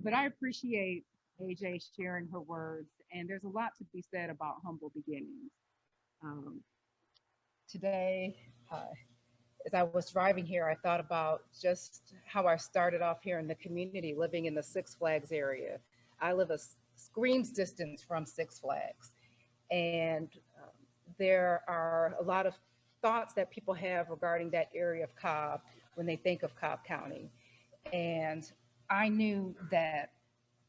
But I appreciate AJ sharing her words, and there's a lot to be said about humble beginnings. Um, Today, as I was driving here, I thought about just how I started off here in the community, living in the Six Flags area. I live a scream's distance from Six Flags, and there are a lot of thoughts that people have regarding that area of Cobb when they think of Cobb County. And I knew that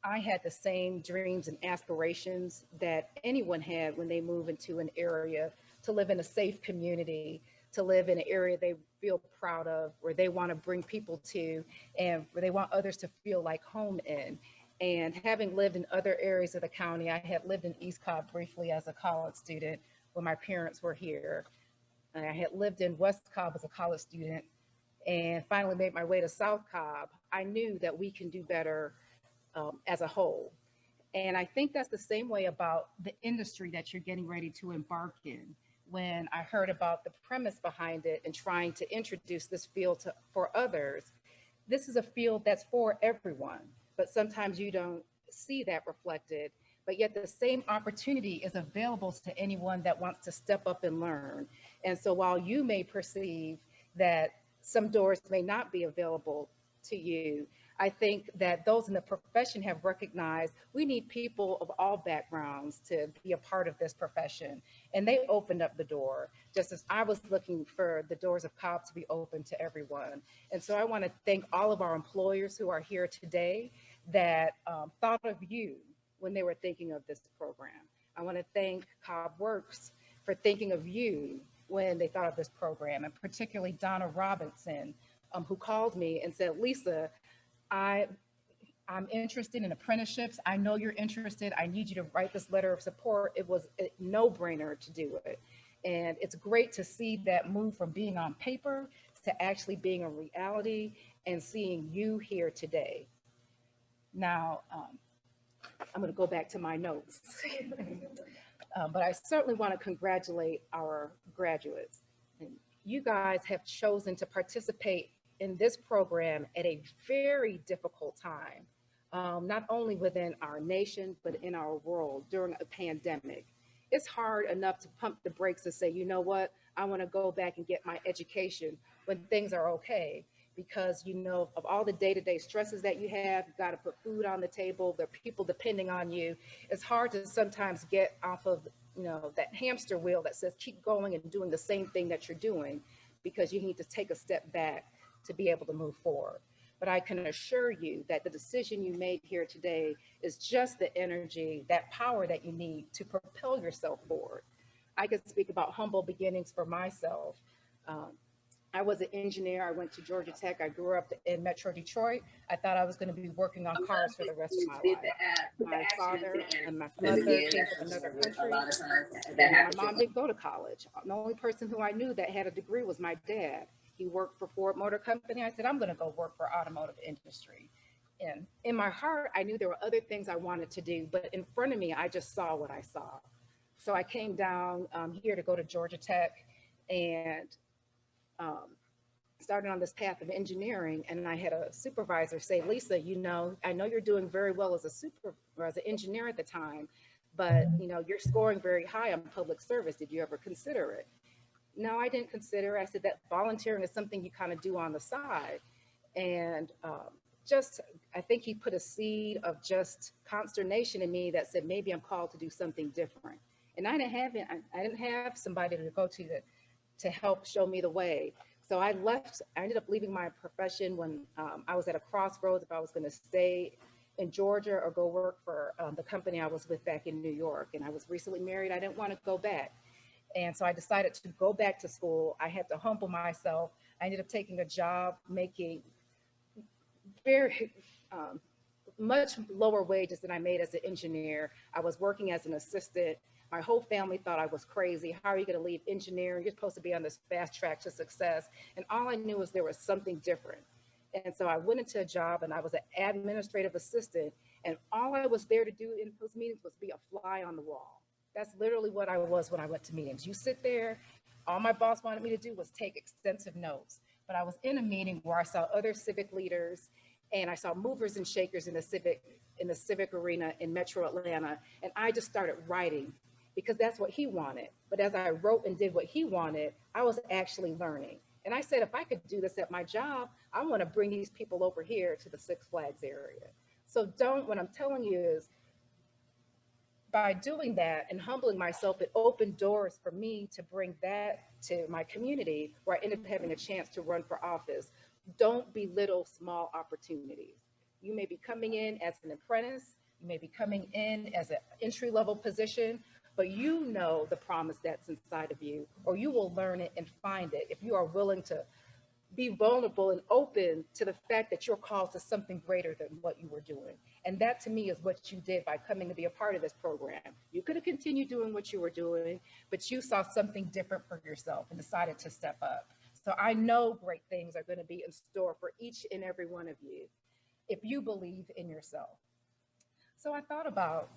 I had the same dreams and aspirations that anyone had when they move into an area to live in a safe community, to live in an area they feel proud of, where they want to bring people to, and where they want others to feel like home in. And having lived in other areas of the county, I had lived in East Cobb briefly as a college student when my parents were here. And I had lived in West Cobb as a college student and finally made my way to South Cobb. I knew that we can do better as a whole. And I think that's the same way about the industry that you're getting ready to embark in. When I heard about the premise behind it and trying to introduce this field for others, this is a field that's for everyone, but sometimes you don't see that reflected. But yet, the same opportunity is available to anyone that wants to step up and learn. And so, while you may perceive that some doors may not be available to you, I think that those in the profession have recognized we need people of all backgrounds to be a part of this profession. And they opened up the door, just as I was looking for the doors of Cobb to be open to everyone. And so I want to thank all of our employers who are here today that thought of you when they were thinking of this program. I want to thank Cobb Works for thinking of you when they thought of this program, and particularly Donna Robinson, who called me and said, Lisa, I, I'm interested in apprenticeships. I know you're interested. I need you to write this letter of support. It was a no-brainer to do it. And it's great to see that move from being on paper to actually being a reality and seeing you here today. Now, I'm going to go back to my notes. But I certainly want to congratulate our graduates. And you guys have chosen to participate in this program at a very difficult time, not only within our nation, but in our world during a pandemic. It's hard enough to pump the brakes and say, you know what, I want to go back and get my education when things are okay. Because you know of all the day-to-day stresses that you have, you've got to put food on the table, there are people depending on you. It's hard to sometimes get off of that hamster wheel that says keep going and doing the same thing that you're doing, because you need to take a step back to be able to move forward. But I can assure you that the decision you made here today is just the energy, that power that you need to propel yourself forward. I can speak about humble beginnings for myself. Um, I was an engineer. I went to Georgia Tech. I grew up in Metro Detroit. I thought I was going to be working on cars for the rest of my life. My father and my mother came from another country, and my mom didn't go to college. The only person who I knew that had a degree was my dad. He worked for Ford Motor Company. I said, I'm going to go work for automotive industry. And in my heart, I knew there were other things I wanted to do, but in front of me, I just saw what I saw. So I came down here to go to Georgia Tech and um, started on this path of engineering. And I had a supervisor say, Lisa, I know you're doing very well as as an engineer at the time, but you're scoring very high on public service. Did you ever consider it? No, I didn't consider. I said that volunteering is something you kind of do on the side. And just, I think he put a seed of just consternation in me that said, maybe I'm called to do something different. And I didn't have somebody to go to help show me the way. So I ended up leaving my profession when I was at a crossroads if I was going to stay in Georgia or go work for the company I was with back in New York. And I was recently married. I didn't want to go back. And so I decided to go back to school. I had to humble myself. I ended up taking a job making very much lower wages than I made as an engineer. I was working as an assistant. My whole family thought I was crazy. How are you going to leave engineering? You're supposed to be on this fast track to success. And all I knew was there was something different. And so I went into a job and I was an administrative assistant. And all I was there to do in those meetings was be a fly on the wall. That's literally what I was when I went to meetings. You sit there, all my boss wanted me to do was take extensive notes. But I was in a meeting where I saw other civic leaders and I saw movers and shakers in the civic arena in Metro Atlanta, and I just started writing because that's what he wanted. But as I wrote and did what he wanted, I was actually learning. And I said, if I could do this at my job, I want to bring these people over here to the Six Flags area. So don't, what I'm telling you is, by doing that and humbling myself, it opened doors for me to bring that to my community, where I ended up having a chance to run for office. Don't belittle small opportunities. You may be coming in as an apprentice, you may be coming in as an entry level position, but you know the promise that's inside of you, or you will learn it and find it if you are willing to be vulnerable and open to the fact that you're called to something greater than what you were doing. And that to me is what you did by coming to be a part of this program. You could have continued doing what you were doing, but you saw something different for yourself and decided to step up. So I know great things are going to be in store for each and every one of you if you believe in yourself. So I thought about,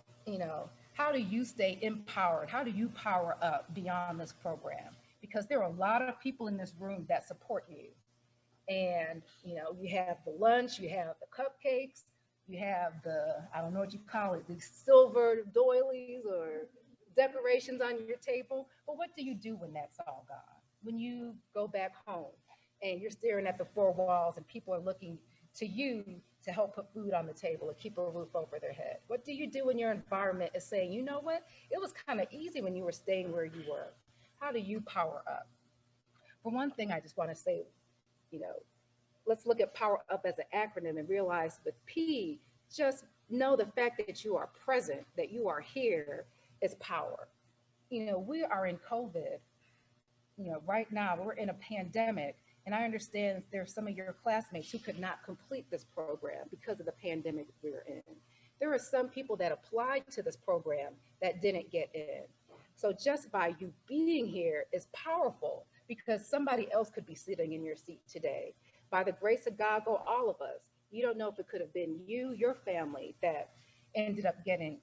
how do you stay empowered? How do you power up beyond this program? Because there are a lot of people in this room that support you. And you have the lunch, you have the cupcakes, you have the, I don't know what you call it, the silver doilies or decorations on your table. But what do you do when that's all gone? When you go back home and you're staring at the four walls and people are looking to you to help put food on the table or keep a roof over their head? What do you do when your environment is saying, you know what, it was kind of easy when you were staying where you were? How do you power up? For one thing, I just want to say, you know, let's look at power up as an acronym and realize with P, just know the fact that you are present, that you are here is power. We are in COVID, right now we're in a pandemic. And I understand there's some of your classmates who could not complete this program because of the pandemic we're in. There are some people that applied to this program that didn't get in. So just by you being here is powerful because somebody else could be sitting in your seat today. By the grace of God, go all of us. You don't know if it could have been you, your family that ended up getting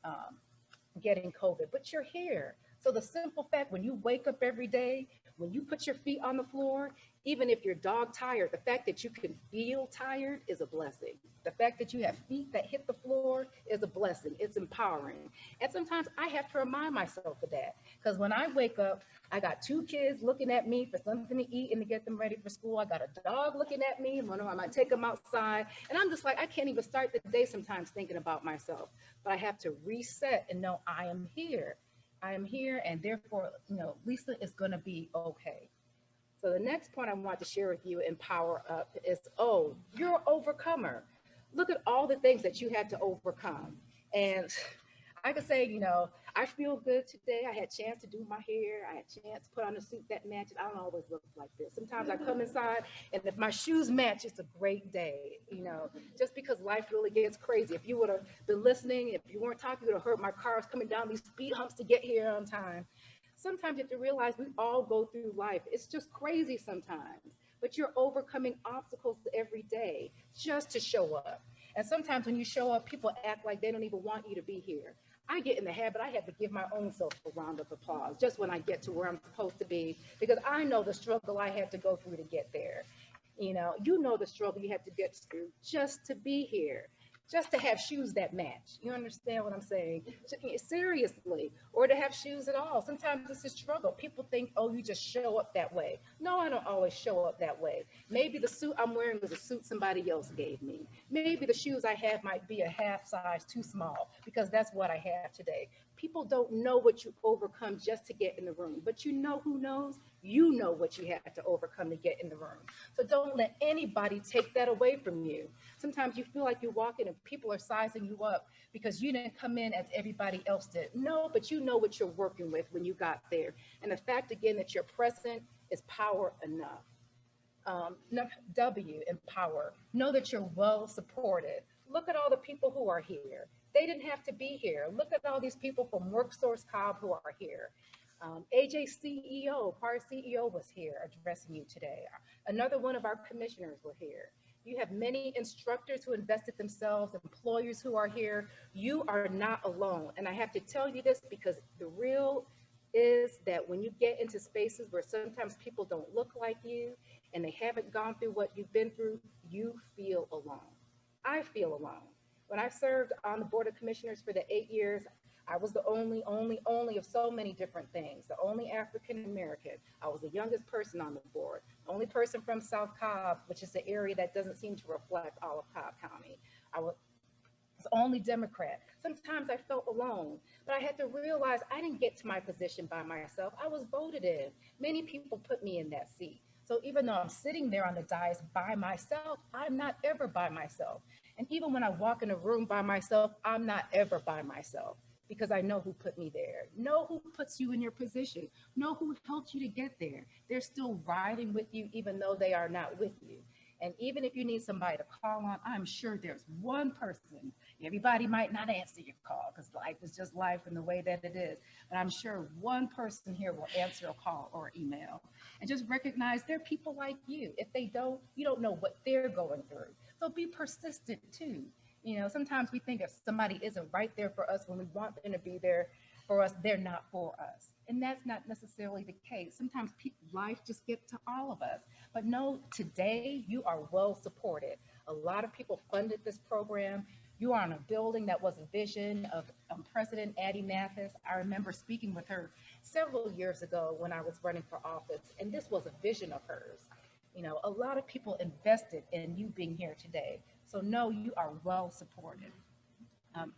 COVID, but you're here. So the simple fact, when you wake up every day, when you put your feet on the floor, even if you're dog tired, the fact that you can feel tired is a blessing. The fact that you have feet that hit the floor is a blessing. It's empowering. And sometimes I have to remind myself of that because when I wake up, I got two kids looking at me for something to eat and to get them ready for school. I got a dog looking at me and wondering I might take them outside. And I'm just like, I can't even start the day sometimes thinking about myself, but I have to reset and know I am here. I am here, and therefore, Lisa is going to be okay. So the next point I want to share with you in Power Up is, you're an overcomer. Look at all the things that you had to overcome. And I could say, I feel good today. I had a chance to do my hair. I had a chance to put on a suit that matches. I don't always look like this. Sometimes I come inside and if my shoes match, it's a great day, just because life really gets crazy. If you would have been listening, if you weren't talking, you would have heard my cars coming down these speed humps to get here on time. Sometimes you have to realize we all go through life. It's just crazy sometimes, but you're overcoming obstacles every day just to show up. And sometimes when you show up, people act like they don't even want you to be here. I get in the habit, I have to give my own self a round of applause just when I get to where I'm supposed to be, because I know the struggle I had to go through to get there. You know the struggle you had to get through just to be here, just to have shoes that match. You understand what I'm saying? Seriously, or to have shoes at all. Sometimes it's a struggle. People think, oh, you just show up that way. No, I don't always show up that way. Maybe the suit I'm wearing was a suit somebody else gave me. Maybe the shoes I have might be a half size too small because that's what I have today. People don't know what you overcome just to get in the room, but you know who knows? You know what you had to overcome to get in the room. So don't let anybody take that away from you. Sometimes you feel like you're walking and people are sizing you up because you didn't come in as everybody else did. No, but you know what you're working with when you got there. And the fact, again, that you're present is power enough. W, empower. Know that you're well supported. Look at all the people who are here. They didn't have to be here. Look at all these people from WorkSource Cobb who are here. AJ CEO, PAR CEO was here addressing you today. Another one of our commissioners were here. You have many instructors who invested themselves, employers who are here. You are not alone. And I have to tell you this because the real is that when you get into spaces where sometimes people don't look like you and they haven't gone through what you've been through, you feel alone. I feel alone. When I served on the Board of Commissioners for the 8 years, I was the only of so many different things. The only African American. I was the youngest person on the board. The only person from South Cobb, which is the area that doesn't seem to reflect all of Cobb County. I was only Democrat. Sometimes I felt alone, but I had to realize I didn't get to my position by myself. I was voted in. Many people put me in that seat. So even though I'm sitting there on the dais by myself, I'm not ever by myself. And even when I walk in a room by myself, I'm not ever by myself because I know who put me there, know who puts you in your position, know who helped you to get there. They're still riding with you even though they are not with you. And even if you need somebody to call on, I'm sure there's one person. Everybody might not answer your call because life is just life and the way that it is. But I'm sure one person here will answer a call or email. And just recognize they're people like you. If they don't, you don't know what they're going through. So be persistent too. You know, sometimes we think if somebody isn't right there for us when we want them to be there for us, they're not for us. And that's not necessarily the case. Sometimes life just gets to all of us. But no, today you are well supported. A lot of people funded this program. You are in a building that was a vision of President Addie Mathis. I remember speaking with her several years ago when I was running for office, and this was a vision of hers. You know, a lot of people invested in you being here today. So no, you are well supported.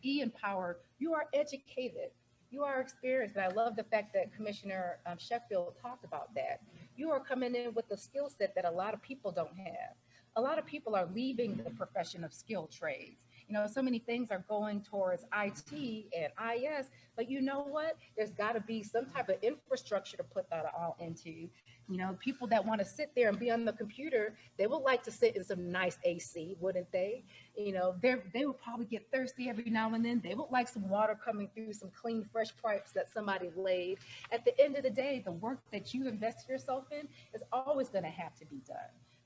Empowered, you are educated, you are experienced. And I love the fact that Commissioner Sheffield talked about that. You are coming in with a skill set that a lot of people don't have. A lot of people are leaving the profession of skilled trades. You know, so many things are going towards IT and IS, but you know what? There's got to be some type of infrastructure to put that all into. You know, people that want to sit there and be on the computer, they would like to sit in some nice AC, wouldn't they? You know, they would probably get thirsty every now and then. They would like some water coming through, some clean, fresh pipes that somebody laid. At the end of the day, the work that you invest yourself in is always going to have to be done.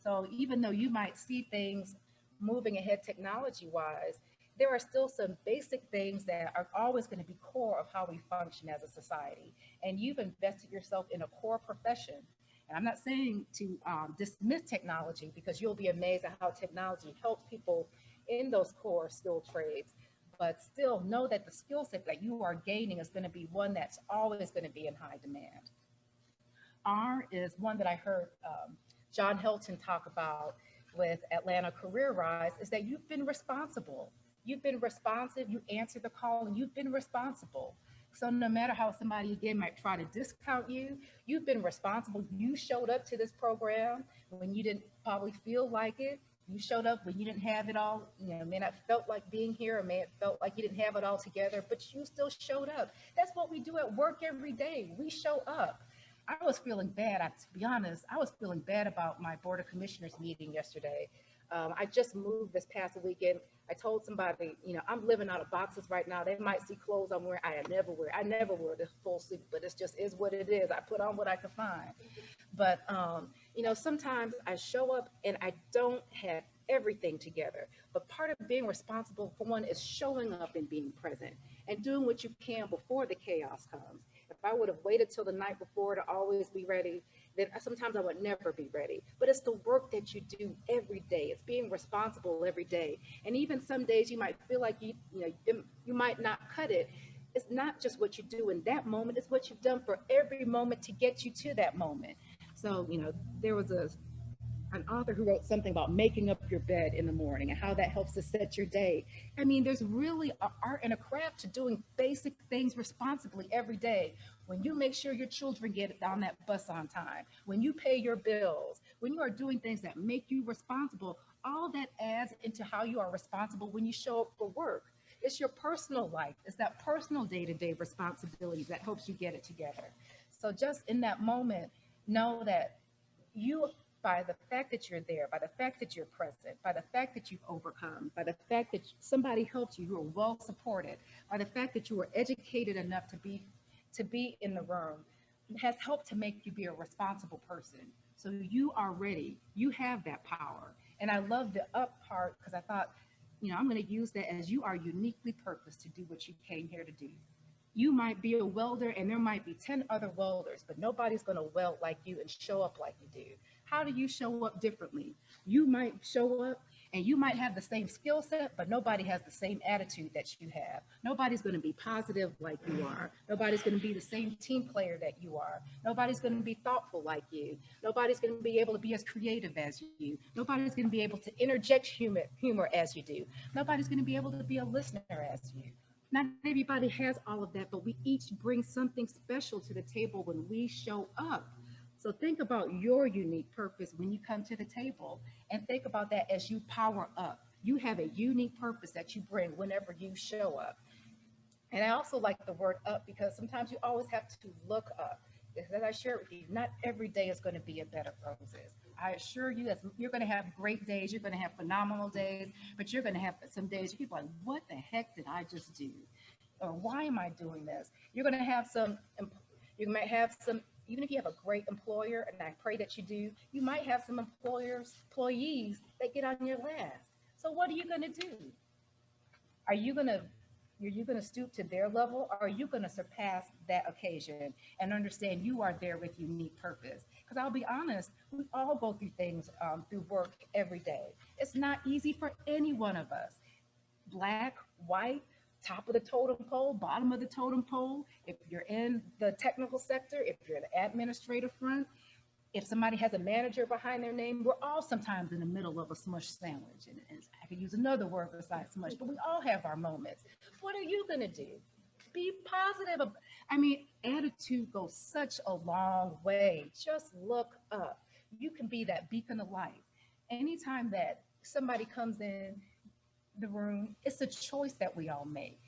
So even though you might see things moving ahead technology wise, there are still some basic things that are always going to be core of how we function as a society. And you've invested yourself in a core profession. And I'm not saying to dismiss technology because you'll be amazed at how technology helps people in those core skill trades. But still know that the skill set that you are gaining is going to be one that's always going to be in high demand. R is one that I heard John Hilton talk about with Atlanta Career Rise is that you've been responsible. You've been responsive, you answered the call, and you've been responsible. So no matter how somebody again might try to discount you, you've been responsible. You showed up to this program when you didn't probably feel like it. You showed up when you didn't have it all, you know, may not felt like being here or may have felt like you didn't have it all together, but you still showed up. That's what we do at work every day. We show up. I was feeling bad. To be honest, I was feeling bad about my Board of Commissioners meeting yesterday. I just moved this past weekend. I told somebody, you know, I'm living out of boxes right now. They might see clothes I'm wearing. I never wear this full suit, but it just is what it is. I put on what I can find. But, you know, sometimes I show up and I don't have everything together. But part of being responsible for one is showing up and being present and doing what you can before the chaos comes. If I would have waited till the night before to always be ready, then sometimes I would never be ready. But it's the work that you do every day. It's being responsible every day. And even some days you might feel like you might not cut it. It's not just what you do in that moment, it's what you've done for every moment to get you to that moment. So, you know, there was an author who wrote something about making up your bed in the morning and how that helps to set your day. I mean, there's really an art and a craft to doing basic things responsibly every day. When you make sure your children get on that bus on time, when you pay your bills, when you are doing things that make you responsible, all that adds into how you are responsible when you show up for work. It's your personal life. It's that personal day-to-day responsibilities that helps you get it together. So just in that moment, know that you, by the fact that you're there, by the fact that you're present, by the fact that you've overcome, by the fact that somebody helped you, you are well supported, by the fact that you were educated enough to be in the room, has helped to make you be a responsible person. So you are ready. You have that power. And I love the up part because I thought, you know, I'm going to use that as you are uniquely purposed to do what you came here to do. You might be a welder and there might be 10 other welders, but nobody's going to weld like you and show up like you do. How do you show up differently? You might show up And you might have the same skill set, but nobody has the same attitude that you have. Nobody's going to be positive like you are. Nobody's going to be the same team player that you are. Nobody's going to be thoughtful like you. Nobody's going to be able to be as creative as you. Nobody's going to be able to interject humor as you do. Nobody's going to be able to be a listener as you. Not everybody has all of that, but we each bring something special to the table when we show up. So think about your unique purpose when you come to the table, and think about that as you power up. You have a unique purpose that you bring whenever you show up. And I also like the word up because sometimes you always have to look up. As I shared with you, not every day is going to be a bed of roses. I assure you that you're going to have great days, you're going to have phenomenal days, but you're going to have some days where people are like, what the heck did I just do? Or why am I doing this? You're going to have you might have some, even if you have a great employer, and I pray that you do, you might have some employees that get on your last. So what are you going to do? Are you going to stoop to their level, or are you going to surpass that occasion and understand you are there with unique purpose? Because I'll be honest, we all go through things through work every day. It's not easy for any one of us. Black, white, top of the totem pole, bottom of the totem pole. If you're in the technical sector, if you're in the administrative front, if somebody has a manager behind their name, we're all sometimes in the middle of a smush sandwich. And I could use another word besides smush, but we all have our moments. What are you going to do? Be positive. I mean, attitude goes such a long way. Just look up. You can be that beacon of light. Anytime that somebody comes in the room, it's a choice that we all make.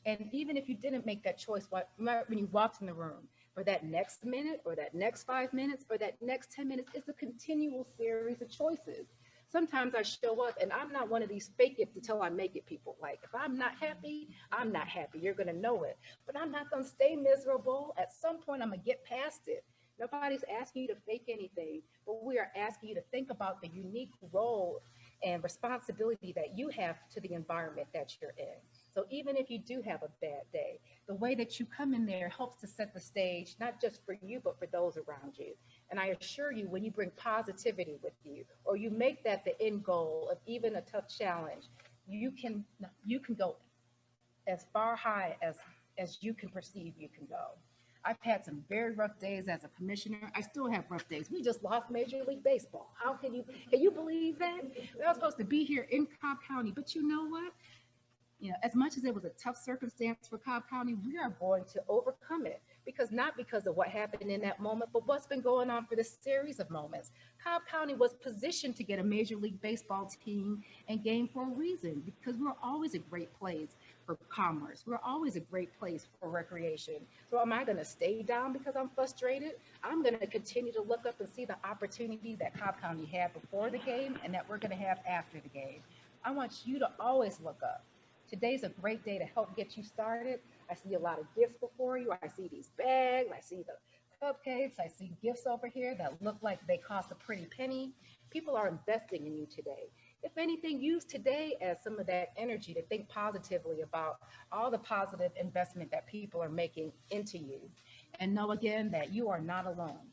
And even if you didn't make that choice, when you walked in the room, for that next minute or that next 5 minutes or that next 10 minutes, it's a continual series of choices. Sometimes I show up and I'm not one of these fake it until I make it people. Like, if I'm not happy, I'm not happy. You're going to know it. But I'm not going to stay miserable. At some point, I'm going to get past it. Nobody's asking you to fake anything, but we are asking you to think about the unique role and responsibility that you have to the environment that you're in. So even if you do have a bad day, the way that you come in there helps to set the stage, not just for you, but for those around you. And I assure you, when you bring positivity with you, or you make that the end goal of even a tough challenge, you can go as far high as you can perceive you can go. I've had some very rough days as a commissioner. I still have rough days. We just lost Major League Baseball. Can you believe that? We were supposed to be here in Cobb County, but you know what? As much as it was a tough circumstance for Cobb County, we are going to overcome it, not because of what happened in that moment, but what's been going on for this series of moments. Cobb County was positioned to get a Major League Baseball team and game for a reason, because we're always a great place for commerce. We're always a great place for recreation. So am I going to stay down because I'm frustrated? I'm going to continue to look up and see the opportunity that Cobb County had before the game and that we're going to have after the game. I want you to always look up. Today's a great day to help get you started. I see a lot of gifts before you. I see these bags. I see the cupcakes. I see gifts over here that look like they cost a pretty penny. People are investing in you today. If anything, use today as some of that energy to think positively about all the positive investment that people are making into you. And know again that you are not alone.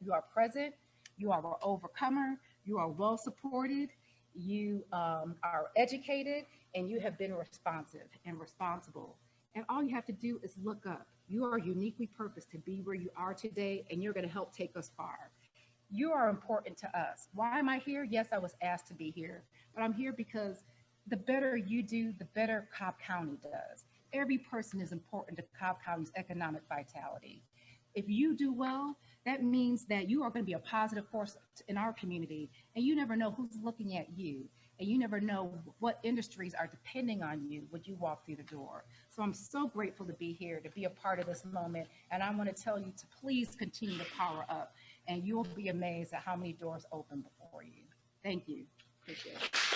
You are present. You are an overcomer. You are well supported. You are educated, and you have been responsive and responsible. And all you have to do is look up. You are uniquely purposed to be where you are today, and you're going to help take us far. You are important to us. Why am I here? Yes, I was asked to be here, but I'm here because the better you do, the better Cobb County does. Every person is important to Cobb County's economic vitality. If you do well, that means that you are going to be a positive force in our community, and you never know who's looking at you, and you never know what industries are depending on you when you walk through the door. So I'm so grateful to be here, to be a part of this moment, and I want to tell you to please continue to power up, and you'll be amazed at how many doors open before you. Thank you. Appreciate it.